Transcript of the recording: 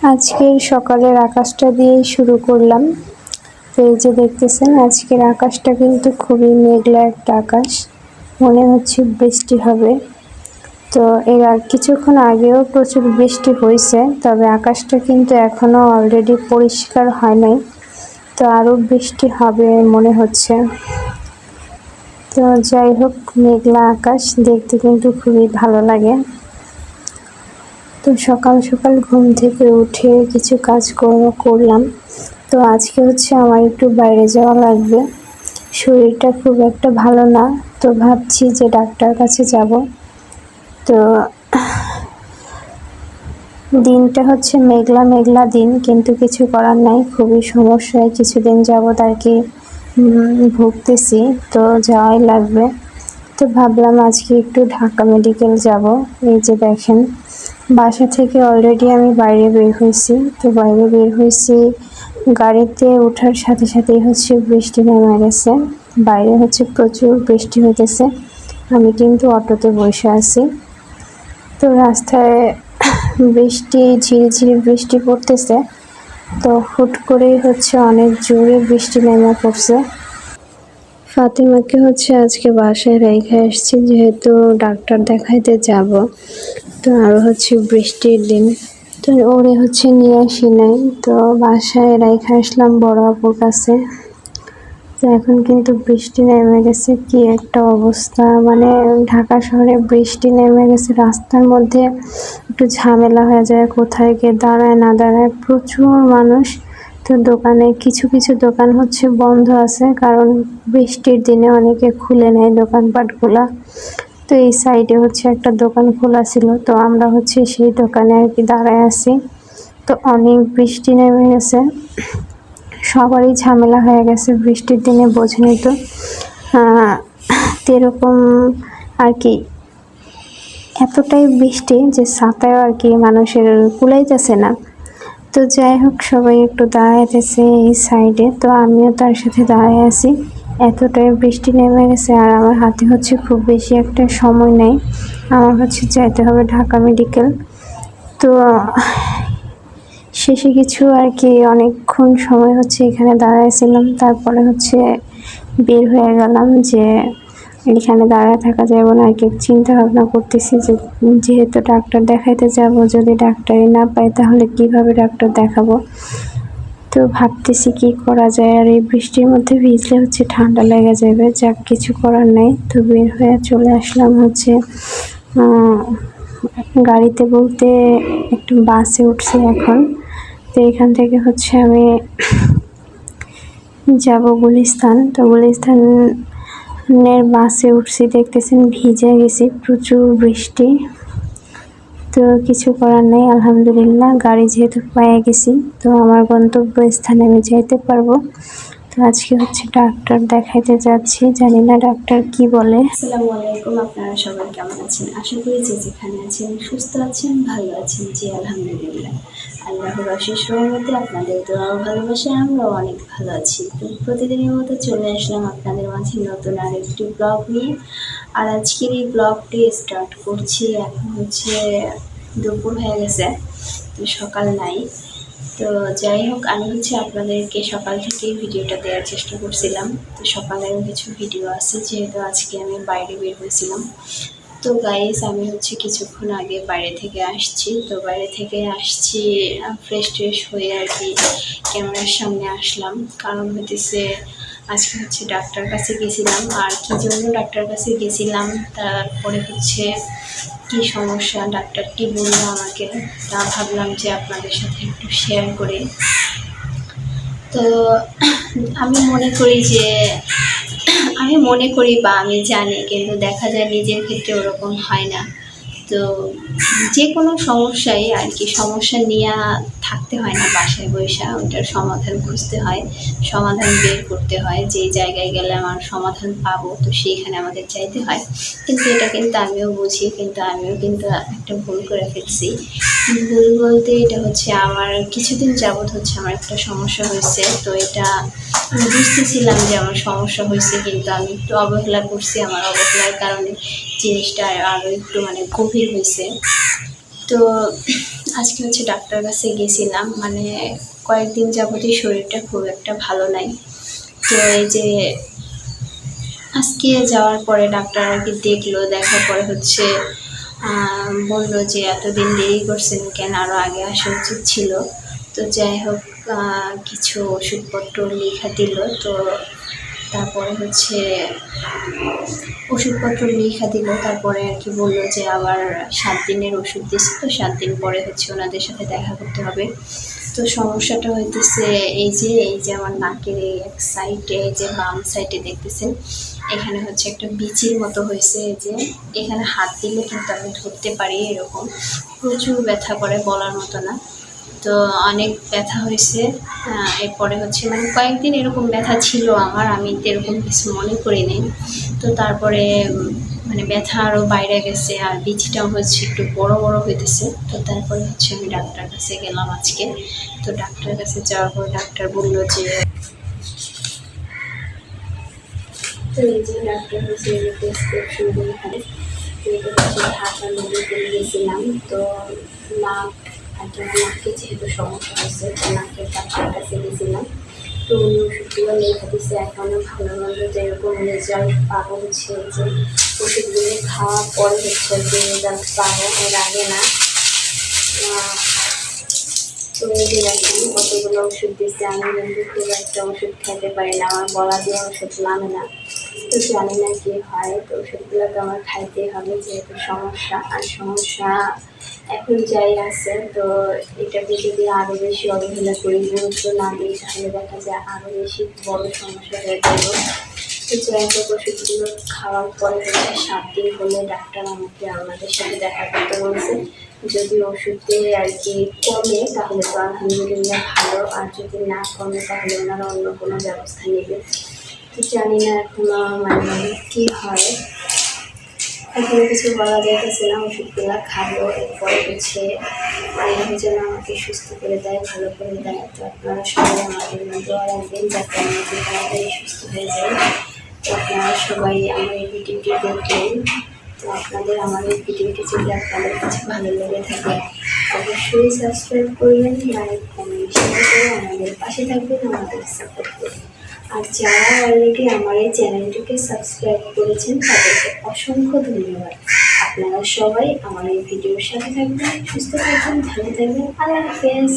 আজকের সকালের আকাশটা দিয়েই শুরু করলাম। তো এই যে দেখতেছেন আজকের আকাশটা কিন্তু খুবই মেঘলা একটা আকাশ, মনে হচ্ছে বৃষ্টি হবে। তো এর আর কিছুক্ষণ আগেও প্রচুর বৃষ্টি হয়েছে, তবে আকাশটা কিন্তু এখনো অলরেডি পরিষ্কার হয় নাই, তো আরও বৃষ্টি হবে মনে হচ্ছে। তো যাই হোক, মেঘলা আকাশ দেখতে কিন্তু খুবই ভালো লাগে। তো সকাল সকাল ঘুম থেকে উঠে কিছু কাজকর্ম করলাম। তো আজকে আমার একটু বাইরে যাওয়া লাগবে, শরীরটা খুব একটা ভালো না, তো ভাবছি যে ডাক্তার কাছে যাব। তো দিনটা মেঘলা মেঘলা দিন, কিন্তু কিছু করার নাই, খুবই সমস্যায় কিছুদিন যাবত আর কি ভুগতেছি, তো যাওয়াই লাগবে। তো ভাবলাম আজকে একটু ঢাকা মেডিকেল যাব। এই যে দেখেন, বাসা থেকে অলরেডি আমি বাইরে বের হয়েছি। তো বাইরে বের হয়েছি, গাড়িতে ওঠার সাথে সাথেই বৃষ্টি নেমে গেছে। বাইরে প্রচুর বৃষ্টি হইতেছে, আমি কিন্তু অটোতে বসে আছি। তো রাস্তায় বৃষ্টি, ঝিরিঝিরি বৃষ্টি পড়তেছে। তো হুট করেই অনেক জোরে বৃষ্টি নেমে পড়ছে। ফাতিমাকে আজকে বাসায় রেখে আসছি, যেহেতু ডাক্তার দেখাইতে যাব। তো আরও বৃষ্টির দিন, তো ওরে নিয়ে আসি নাই, তো বাসায় রেখে আসলাম বড় আপুর কাছে। তো এখন কিন্তু বৃষ্টি নেমে গেছে, কি একটা অবস্থা, মানে ঢাকা শহরে বৃষ্টি নেমে গেছে, রাস্তার মধ্যে একটু ঝামেলা হয়ে যায়, কোথায় গিয়ে দাঁড়ায় না দাঁড়ায়, প্রচুর মানুষ। তো দোকানে কিছু কিছু দোকান বন্ধ আছে, কারণ বৃষ্টির দিনে অনেকে খুলে নেয় দোকানপাটগুলা। তো এই সাইডে একটা দোকান খোলা ছিল, তো আমরা সেই দোকানে আর কি দাঁড়ায় আছি। তো অনেক বৃষ্টি নেমে গেছে, সবারই ঝামেলা হয়ে গেছে বৃষ্টির দিনে, বোঝেনি তো। এরকম আর কি, এতটাই বৃষ্টি যে ছাতায় আর কি মানুষের কুলাইতেছে না। তো যাই হোক, সবাই একটু দাঁড়াইতেছে এই সাইডে, তো আমিও তার সাথে দাঁড়ায় আছি। এতটাই বৃষ্টি নেমে গেছে, আর আমার হাতে খুব বেশি একটা সময় নেই, আমার যাইতে হবে ঢাকা মেডিকেল। তো শেষে কিছু আর কি অনেকক্ষণ সময় এখানে দাঁড়াইছিলাম, তারপরে বের হয়ে গেলাম যে এখানে দাঁড়ায় থাকা যাবে না আর কি। চিন্তা ভাবনা করতেছি যে যেহেতু ডাক্তার দেখাইতে যাব, যদি ডাক্তারই না পাই তাহলে কিভাবে ডাক্তার দেখাবো। তো ভাবতেছি কি করা যায়, আর এই বৃষ্টির মধ্যে ভিজলে ঠান্ডা লেগে যাবে, যাক কিছু করার নেই। তো বের হয়ে চলে আসলাম গাড়িতে, বলতে একটু বাসে উঠছি এখন। তো এখান থেকে আমি যাব গুলিস্তান। তো গুলিস্তানের বাসে উঠছি, দেখতেছেন ভিজে গেছি, প্রচুর বৃষ্টি। তো কিছু করার নেই, আলহামদুলিল্লাহ গাড়ি যেহেতু পেয়ে গেছি, তো আমার গন্তব্য স্থানে আমি যাইতে পারবো। তো আজকে ডাক্তার দেখাইতে যাচ্ছি, জানি না ডাক্তার কি বলে। আসসালামু আলাইকুম, আপনারা সবাই কেমন আছেন? আশা করি যে যেখানে আছেন সুস্থ আছেন, ভালো আছেন। জি আলহামদুলিল্লাহ, আল্লাহর অশেষ রহমতে আপনাদের দোয়া ও ভালোবাসায় আমরাও অনেক ভালো আছি। তো প্রতিদিনের মতো চলে আসলাম আপনাদের মাঝে নতুন আরেকটি ব্লগ নিয়ে। আর আজকের এই ব্লগটি স্টার্ট করছি, এখন দুপুর হয়ে গেছে, তো সকাল নাই। তো যাই হোক, আমি আপনাদেরকে সকাল থেকেই ভিডিওটা দেওয়ার চেষ্টা করছিলাম। তো সকালের কিছু ভিডিও আছে, যেহেতু আজকে আমি বাইরে বের হয়েছিলাম। তো গাইস, আমি কিছুক্ষণ আগে বাইরে থেকে আসছি। তো বাইরে থেকে আসছি ফ্রেশ ট্রেশ হয়ে আর কি ক্যামেরার সামনে আসলাম, কারণ আজকে ডাক্তার কাছে গেছিলাম। আর কি জন্য ডাক্তার কাছে গেছিলাম, তারপরে কি সমস্যা, ডাক্তার কি বললো আমাকে, তা ভাবলাম যে আপনাদের সাথে একটু শেয়ার করি। তো আমি মনে করি বা আমি জানি, কিন্তু দেখা যায় নিজের ক্ষেত্রে ওরকম হয় না। তো যে কোনো সমস্যায় আর কি, সমস্যা নিয়ে থাকতে হয় না বাসায় বসে, ওটার সমাধান খুঁজতে হয়, সমাধান বের করতে হয়। যেই জায়গায় গেলে আমার সমাধান পাবো, তো সেইখানে আমাদের চাইতে হয়। কিন্তু এটা আমিও বুঝি, কিন্তু আমিও একটা ভুল করে ফেলছি। ভুল বলতে এটা আমার কিছুদিন যাবৎ আমার একটা সমস্যা হয়েছে। তো এটা আমি বুঝতেছিলাম যে আমার সমস্যা হয়েছে, কিন্তু আমি একটু অবহেলা করছি। আমার অবহেলার কারণে জিনিসটা আরও একটু গভীর হয়েছে। তো আজকে হচ্ছে ডাক্তার কাছে গেছিলাম, মানে কয়েকদিন যাবতই শরীরটা খুব একটা ভালো নাই। তো এই যে আজকে যাওয়ার পরে ডাক্তার আর কি দেখলো, দেখার পরে হচ্ছে বললো যে এতদিন দেরি করছেন কেন, আরও আগে আসা উচিত ছিল। তো যাই হোক, কিছু ওষুধপত্র লেখা দিল। তো তারপরে হচ্ছে ওষুধপত্র লেখা দিল, তারপরে আর কি বললো যে আবার 7 দিনের ওষুধ দিচ্ছে, তো 7 দিন পরে হচ্ছে ওনাদের সাথে দেখা করতে হবে। তো সমস্যাটা হইতেছে এই যে আমার নাকের এই এক সাইডে, এই যে বাম সাইডে দেখতেছেন, এখানে হচ্ছে একটা বিচির মতো হয়েছে। এই যে এখানে হাত দিলে কিন্তু আমি ধরতে পারি, এরকম প্রচুর ব্যথা করে, বলার মতো না। তো অনেক ব্যথা হয়েছে। এরপরে হচ্ছে মানে কয়েকদিন এরকম ব্যথা ছিল আমার, আমি এরকম কিছু মনে করিনি। তো তারপরে মানে ব্যথা আরও বাইরে গেছে, আর বিচিটাও হচ্ছে একটু বড় বড় হইতেছে। তো তারপরে হচ্ছে আমি ডাক্তার কাছে গেলাম আজকে। তো ডাক্তার কাছে যাওয়ার পর ডাক্তার বললো যে, তো এই যে ডাক্তার হচ্ছে প্রেসক্রিপশন এখানে। তো এটা হচ্ছে ঢাকা মেডিকেল গেছিলাম। তো নাকে যেহেতু সমস্যা হচ্ছে, তো নাকের ডাক্তার কাছে গেছিলাম। তো উনি ওষুধগুলো লেখা দিচ্ছে, এখনও ভালো মন্দ যেরকম রেজাল্ট পাবো হচ্ছে যে ওষুধগুলো খাওয়ার পরে হচ্ছে যে রেজাল্ট পাবো, এর আগে না। তো এই যে দেখেন কতগুলো ওষুধ দিচ্ছে, আমি কিন্তু খুব একটা ওষুধ খেতে পারি না, আমার গলা দিয়ে ওষুধ নামে না। তো জানি না কি হয়, তো ওষুধগুলোকে আমার খাইতেই হবে, যেহেতু সমস্যা। আর সমস্যা এখন যাই আছে, তো এটাকে যদি আরও বেশি অবহেলা করি, গুরুত্ব না দিই, তাহলে দেখা যায় আরও বেশি বড় সমস্যা হয়ে যাবে। তো যাই হোক, ওষুধগুলো খাওয়ার পরে হচ্ছে 7 দিন হলে ডাক্তার আমাদের সাথে দেখা করতে বলছে। যদি ওষুধে আর কি কমে তাহলে তো আলহামদুলিল্লাহ ভালো, আর যদি না কমে তাহলে ওনারা অন্য কোনো ব্যবস্থা নেবে। তো জানি না এখনো মানে কী হয়, এখনো কিছু বলা যাইতেছে না। ওষুধগুলো খাবো, এরপরে হচ্ছে আল্লাহ যেন আমাকে সুস্থ করে দেয়, ভালো করে দেয়। তো আপনারা সবাই আমাদের দোয়া রাখবেন যাতে আমি খুব তাড়াতাড়ি সুস্থ হয়ে যাই। তো আপনারা সবাই আমার এই ভিডিওটি দেখলেন। তো আপনাদের আমার এই ভিডিওটি যদি আপনাদের কাছে ভালো লেগে থাকে, অবশ্যই সাবস্ক্রাইব করবেন, লাইক কমেন্ট শেয়ার করে আমাদের পাশে থাকবেন, আমাদের সাপোর্ট করবেন। আর যারা অলরেডি আমার এই চ্যানেলটিকে সাবস্ক্রাইব করেছেন তাদেরকে অসংখ্য ধন্যবাদ। আপনারা সবাই আমার এই ভিডিওর সাথে থাকবেন, সুস্থ থাকবেন, ভালো থাকবেন। আল্লাহ হাফেজ।